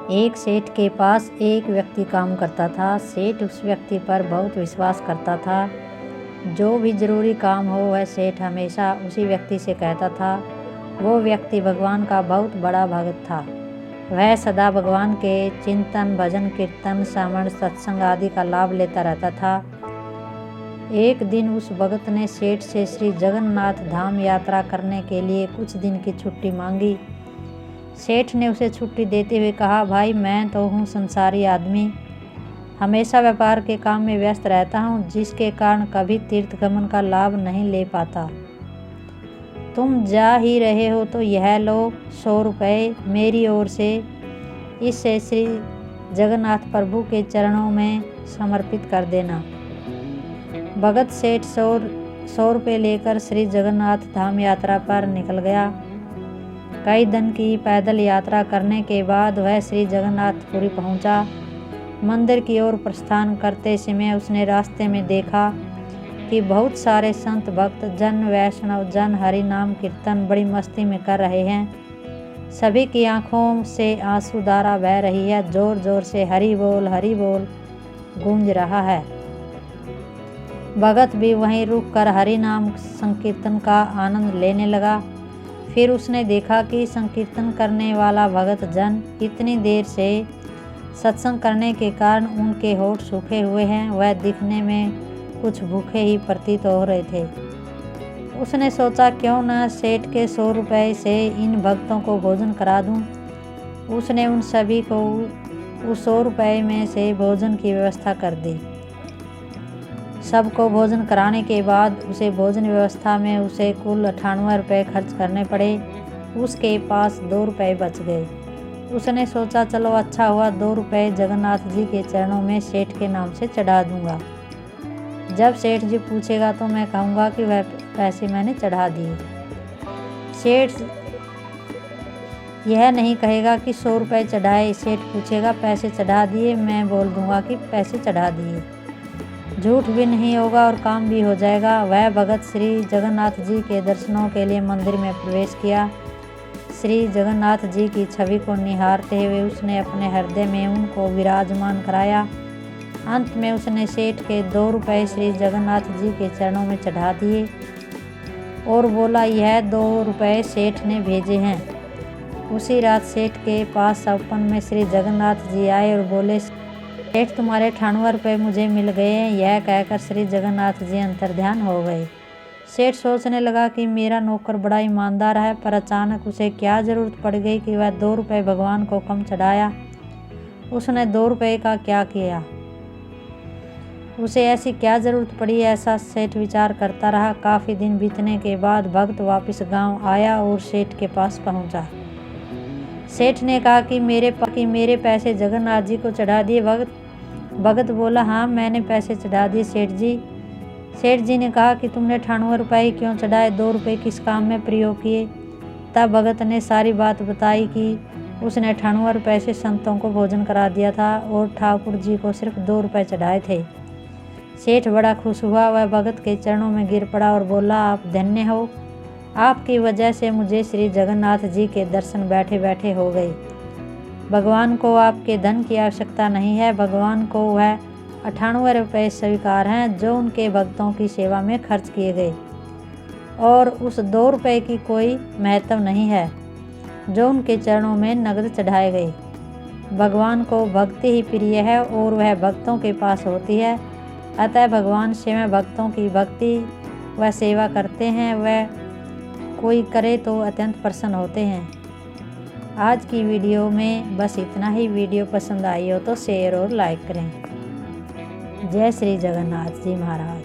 एक सेठ के पास एक व्यक्ति काम करता था। सेठ उस व्यक्ति पर बहुत विश्वास करता था। जो भी ज़रूरी काम हो वह सेठ हमेशा उसी व्यक्ति से कहता था। वो व्यक्ति भगवान का बहुत बड़ा भक्त था। वह सदा भगवान के चिंतन, भजन, कीर्तन, श्रवण, सत्संग आदि का लाभ लेता रहता था। एक दिन उस भगत ने सेठ से श्री जगन्नाथ धाम यात्रा करने के लिए कुछ दिन की छुट्टी मांगी। सेठ ने उसे छुट्टी देते हुए कहा, भाई मैं तो हूँ संसारी आदमी, हमेशा व्यापार के काम में व्यस्त रहता हूँ, जिसके कारण कभी तीर्थ गमन का लाभ नहीं ले पाता। तुम जा ही रहे हो तो यह लो 100 रुपये मेरी ओर से, इससे श्री जगन्नाथ प्रभु के चरणों में समर्पित कर देना। भगत सेठ 100 रुपये लेकर श्री जगन्नाथ धाम यात्रा पर निकल गया। कई दिन की पैदल यात्रा करने के बाद वह श्री जगन्नाथपुरी पहुंचा। मंदिर की ओर प्रस्थान करते समय उसने रास्ते में देखा कि बहुत सारे संत भक्त जन, वैष्णव जन हरि नाम कीर्तन बड़ी मस्ती में कर रहे हैं। सभी की आंखों से आंसू धारा बह रही है। जोर जोर से हरि बोल गूंज रहा है। भगत भी वहीं रुककर हरि नाम संकीर्तन का आनंद लेने लगा। फिर उसने देखा कि संकीर्तन करने वाला भगत जन इतनी देर से सत्संग करने के कारण उनके होठ सूखे हुए हैं। वह दिखने में कुछ भूखे ही प्रतीत हो रहे थे। उसने सोचा, क्यों न सेठ के 100 रुपये से इन भक्तों को भोजन करा दूं। उसने उन सभी को उस 100 रुपये में से भोजन की व्यवस्था कर दी। सबको भोजन कराने के बाद उसे भोजन व्यवस्था में उसे कुल 98 रुपये खर्च करने पड़े। उसके पास 2 रुपये बच गए। उसने सोचा, चलो अच्छा हुआ 2 रुपये जगन्नाथ जी के चरणों में सेठ के नाम से चढ़ा दूंगा। जब सेठ जी पूछेगा तो मैं कहूँगा कि वह पैसे मैंने चढ़ा दिए। सेठ यह नहीं कहेगा कि 100 रुपये चढ़ाए। सेठ पूछेगा पैसे चढ़ा दिए, मैं बोल दूंगा कि पैसे चढ़ा दिए। झूठ भी नहीं होगा और काम भी हो जाएगा। वह भगत श्री जगन्नाथ जी के दर्शनों के लिए मंदिर में प्रवेश किया। श्री जगन्नाथ जी की छवि को निहारते हुए उसने अपने हृदय में उनको विराजमान कराया। अंत में उसने सेठ के 2 रुपये श्री जगन्नाथ जी के चरणों में चढ़ा दिए और बोला, यह 2 रुपये सेठ ने भेजे हैं। उसी रात सेठ के पास सपन में श्री जगन्नाथ जी आए और बोले, सेठ तुम्हारे 98 रुपये मुझे मिल गए हैं। यह कहकर श्री जगन्नाथ जी अंतर्ध्यान हो गए। सेठ सोचने लगा कि मेरा नौकर बड़ा ईमानदार है, पर अचानक उसे क्या ज़रूरत पड़ गई कि वह 2 रुपये भगवान को कम चढ़ाया। उसने 2 रुपये का क्या किया, उसे ऐसी क्या ज़रूरत पड़ी, ऐसा सेठ विचार करता रहा। काफ़ी दिन बीतने के बाद भक्त वापस गांव आया और सेठ के पास पहुंचा। सेठ ने कहा कि मेरे पैसे जगन्नाथ जी को चढ़ा दिए। भगत बोला, हाँ मैंने पैसे चढ़ा दिए सेठ जी। सेठ जी ने कहा कि तुमने 98 रुपये क्यों चढ़ाए, 2 रुपये किस काम में प्रयोग किए। तब भगत ने सारी बात बताई कि उसने 98 रुपये से संतों को भोजन करा दिया था और ठाकुर जी को सिर्फ 2 रुपये चढ़ाए थे। सेठ बड़ा खुश हुआ। वह भगत के चरणों में गिर पड़ा और बोला, आप धन्य हो, आपकी वजह से मुझे श्री जगन्नाथ जी के दर्शन बैठे बैठे हो गए। भगवान को आपके धन की आवश्यकता नहीं है। भगवान को वह 98 रुपये स्वीकार हैं जो उनके भक्तों की सेवा में खर्च किए गए, और उस 2 रुपये की कोई महत्व नहीं है जो उनके चरणों में नगद चढ़ाए गए। भगवान को भक्ति ही प्रिय है और वह भक्तों के पास होती है। अतः भगवान स्वयं भक्तों की भक्ति व सेवा करते हैं। वह कोई करे तो अत्यंत प्रसन्न होते हैं। आज की वीडियो में बस इतना ही। वीडियो पसंद आई हो तो शेयर और लाइक करें। जय श्री जगन्नाथ जी महाराज।